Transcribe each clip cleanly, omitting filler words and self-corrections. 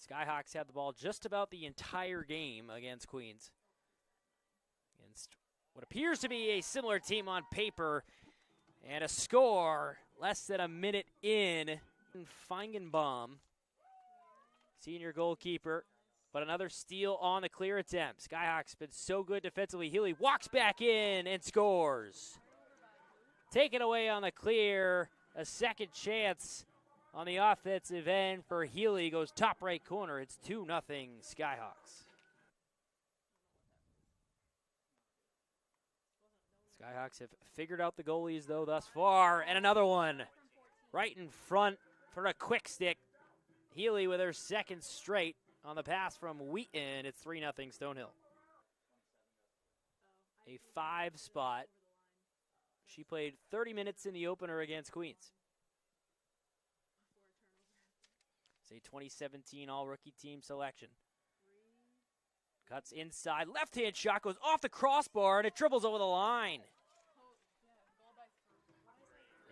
Skyhawks had the ball just about the entire game against Queens. Against what appears to be a similar team on paper. And a score less than a minute in. Feigenbaum, senior goalkeeper, but another steal on the clear attempt. Skyhawks been so good defensively. Healy walks back in and scores. Taken away on the clear. A second chance on the offensive end for Healy. Goes top right corner. It's 2-0 Skyhawks. Skyhawks have figured out the goalies, though, thus far. And another one right in front for a quick stick. Healy with her second straight on the pass from Wheaton. It's 3-0 Stonehill. A 5 spot. She played 30 minutes in the opener against Queens. It's a 2017 All-Rookie Team selection. Cuts inside, left-hand shot goes off the crossbar, and it dribbles over the line.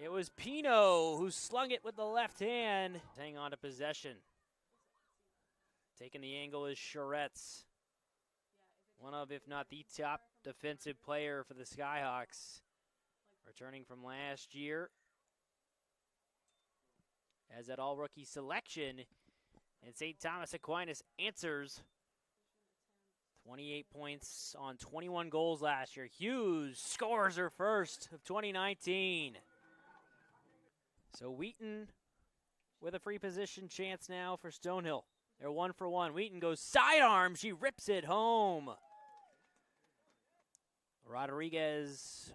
It was Pino who slung it with the left hand. Hang on to possession. Taking the angle is Charetz. One of, if not the top defensive player for the Skyhawks. Returning from last year as that all-rookie selection. And St. Thomas Aquinas answers. 28 points on 21 goals last year. Hughes scores her first of 2019. So Wheaton with a free position chance now for Stonehill. They're 1 for 1. Wheaton goes sidearm. She rips it home. Rodriguez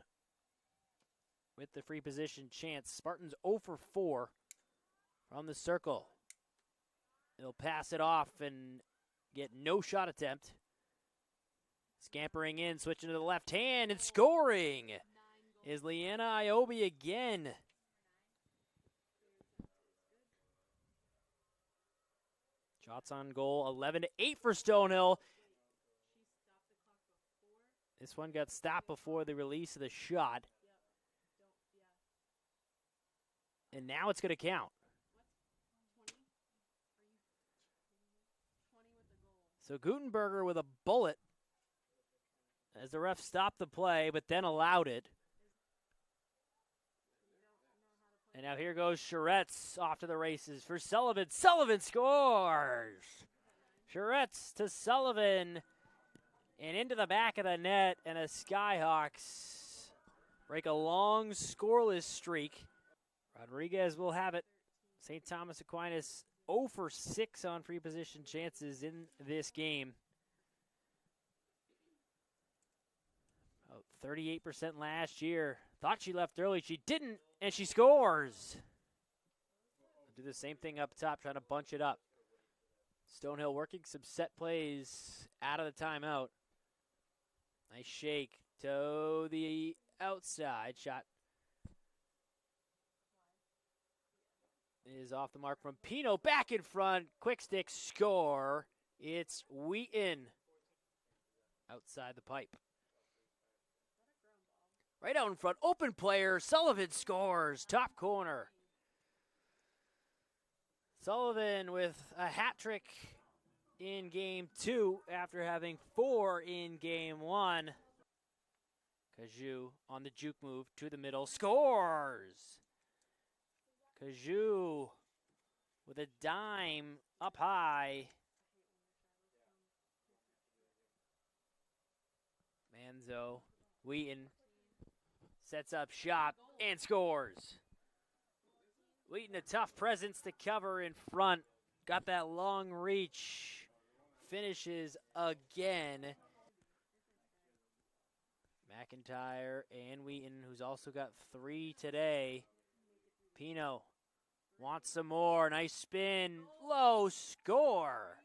with the free position chance. Spartans 0 for 4 from the circle. They'll pass it off and get no shot attempt. Scampering in, switching to the left hand, and scoring is Leanna Iobi again. Shots on goal, 11-8 for Stonehill. This one got stopped before the release of the shot. And now it's going to count. So Gutenberger with a bullet as the ref stopped the play, but then allowed it. And now here goes Charetz off to the races for Sullivan. Sullivan scores! Charetz to Sullivan and into the back of the net, and the Skyhawks break a long scoreless streak. Rodriguez will have it. St. Thomas Aquinas 0 for 6 on free position chances in this game. 38% last year. Thought she left early. She didn't, and she scores. Do the same thing up top, trying to bunch it up. Stonehill working some set plays out of the timeout. Nice shake to the outside. Shot is off the mark from Pino. Back in front. Quick stick score. It's Wheaton. Outside the pipe. Right out in front. Open player. Sullivan scores. Top corner. Sullivan with a hat trick in game 2 after having 4 in game 1. Kaju on the juke move to the middle. Scores. Kaju with a dime up high. Manzo. Wheaton sets up shot and scores. Wheaton a tough presence to cover in front. Got that long reach. Finishes again. McIntyre and Wheaton, who's also got 3 today. Pino wants some more. Nice spin. Low score.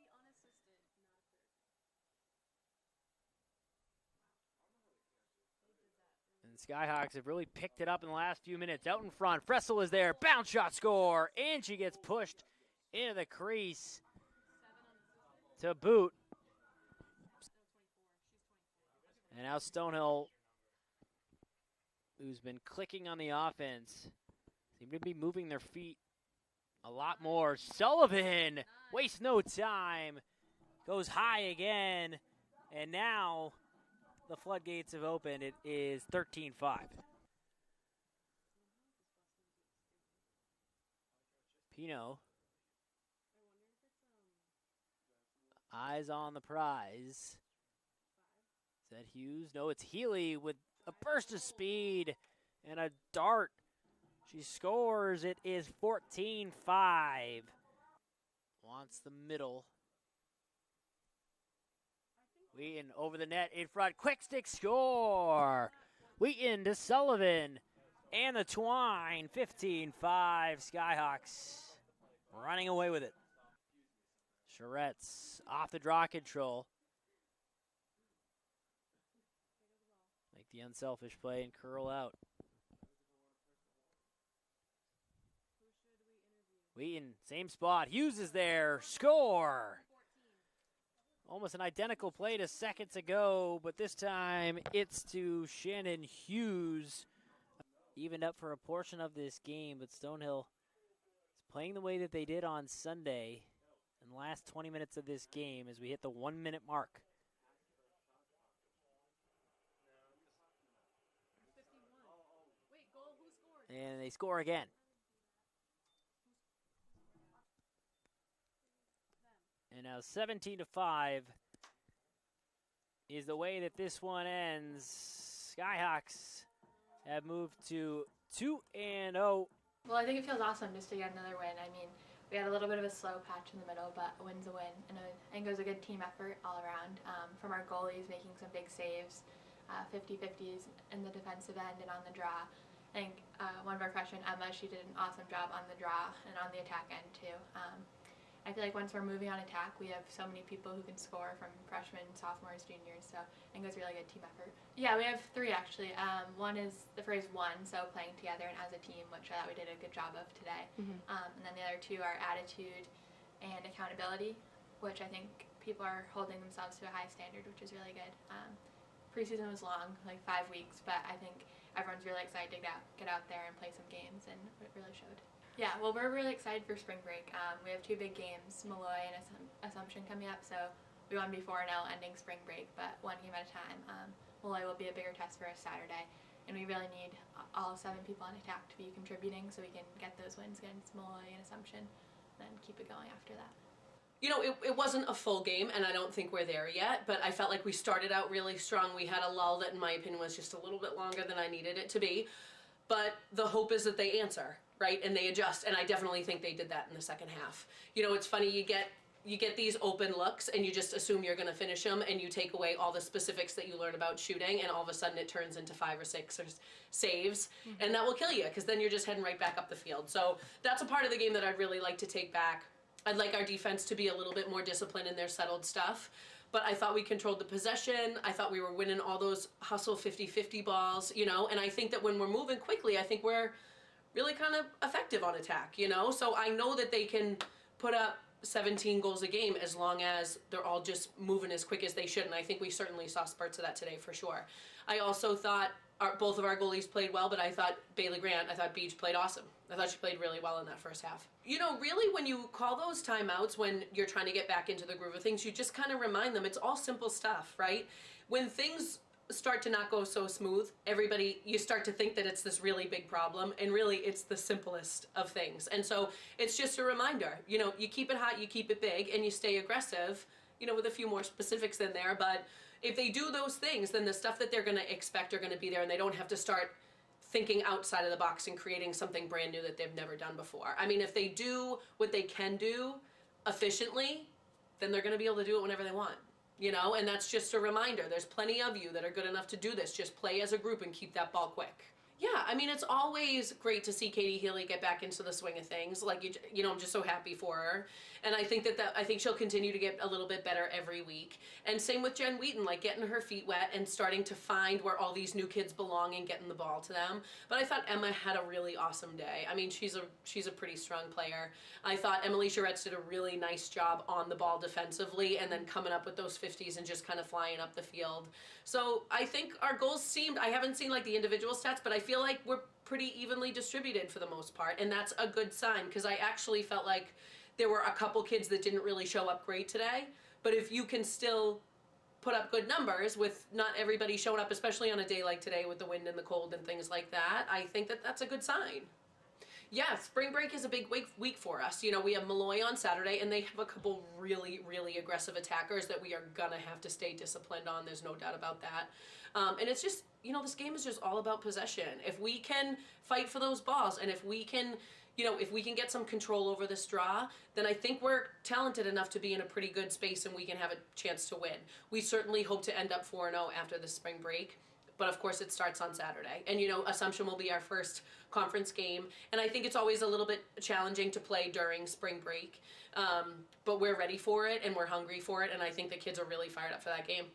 Skyhawks have really picked it up in the last few minutes. Out in front, Fressel is there. Bounce shot score. And she gets pushed into the crease to boot. And now Stonehill, who's been clicking on the offense, seem to be moving their feet a lot more. Sullivan wastes no time, goes high again, and now the floodgates have opened. It is 13-5. Pino. Eyes on the prize. Is that Hughes? No, it's Healy with a burst of speed and a dart. She scores. It is 14-5. Wants the middle. Wheaton over the net in front. Quick stick score. Wheaton to Sullivan. And the twine. 15-5. Skyhawks running away with it. Charette's off the draw control. Make the unselfish play and curl out. Wheaton, same spot. Hughes is there. Score! Almost an identical play to seconds ago, but this time it's to Shannon Hughes. Evened up for a portion of this game, but Stonehill is playing the way that they did on Sunday in the last 20 minutes of this game as we hit the 1 minute mark. And they score again. And now 17-5 is the way that this one ends. Skyhawks have moved to 2-0. Well, I think it feels awesome just to get another win. I mean, we had a little bit of a slow patch in the middle, but a win's a win. And I think it was a good team effort all around. From our goalies making some big saves, 50-50s in the defensive end and on the draw. I think one of our freshmen, Emma, she did an awesome job on the draw and on the attack end too. I feel like once we're moving on attack, we have so many people who can score from freshmen, sophomores, juniors, so I think it was a really good team effort. Yeah, we have three actually. One is the phrase one, so playing together and as a team, which I thought we did a good job of today. And then the other two are attitude and accountability, which I think people are holding themselves to a high standard, which is really good. Preseason was long, like 5 weeks, but I think everyone's really excited to get out there and play some games, and it really showed. Yeah, well, we're really excited for spring break. We have two big games, Malloy and Assumption coming up, so we want to be 4-0 ending spring break, but one game at a time. Malloy will be a bigger test for us Saturday, and we really need all 7 people on attack to be contributing so we can get those wins against Malloy and Assumption, and then keep it going after that. You know, it wasn't a full game, and I don't think we're there yet, but I felt like we started out really strong. We had a lull that, in my opinion, was just a little bit longer than I needed it to be, but the hope is that they answer, right, and they adjust, and I definitely think they did that in the second half. You know, it's funny, you get these open looks, and you just assume you're going to finish them, and you take away all the specifics that you learn about shooting, and all of a sudden it turns into 5 or 6 saves, and that will kill you, because then you're just heading right back up the field. So that's a part of the game that I'd really like to take back. I'd like our defense to be a little bit more disciplined in their settled stuff, but I thought we controlled the possession. I thought we were winning all those hustle 50-50 balls, you know, and I think that when we're moving quickly, I think we're really kind of effective on attack, you know? So I know that they can put up 17 goals a game as long as they're all just moving as quick as they should, and I think we certainly saw spurts of that today for sure. I also thought both of our goalies played well, but I thought Bailey Grant, I thought Beach played awesome. I thought she played really well in that first half. You know, really when you call those timeouts when you're trying to get back into the groove of things, you just kind of remind them it's all simple stuff, right? When things start to not go so smooth, you start to think that it's this really big problem, and really it's the simplest of things. And so it's just a reminder, you know, you keep it hot, you keep it big, and you stay aggressive, you know, with a few more specifics in there. But if they do those things, then the stuff that they're going to expect are going to be there, and they don't have to start thinking outside of the box and creating something brand new that they've never done before. I mean, if they do what they can do efficiently, then they're going to be able to do it whenever they want. You know, and that's just a reminder. There's plenty of you that are good enough to do this. Just play as a group and keep that ball quick. Yeah, I mean, it's always great to see Katie Healy get back into the swing of things. Like, you know, I'm just so happy for her. And I think I think she'll continue to get a little bit better every week. And same with Jen Wheaton, like getting her feet wet and starting to find where all these new kids belong and getting the ball to them. But I thought Emma had a really awesome day. I mean, she's a pretty strong player. I thought Emily Charette's did a really nice job on the ball defensively, and then coming up with those 50s and just kind of flying up the field. So I think our goals I haven't seen like the individual stats, but I feel like we're pretty evenly distributed for the most part, and that's a good sign, because I actually felt like there were a couple kids that didn't really show up great today. But if you can still put up good numbers with not everybody showing up, especially on a day like today with the wind and the cold and things like that, I think that that's a good sign. Yeah, spring break is a big week for us. You know, we have Malloy on Saturday, and they have a couple really, really aggressive attackers that we are going to have to stay disciplined on. There's no doubt about that. And it's just, you know, this game is just all about possession. If we can fight for those balls, and if we can, you know, if we can get some control over this draw, then I think we're talented enough to be in a pretty good space and we can have a chance to win. We certainly hope to end up 4-0 after the spring break. But of course it starts on Saturday. And you know, Assumption will be our first conference game. And I think it's always a little bit challenging to play during spring break. But we're ready for it and we're hungry for it. And I think the kids are really fired up for that game.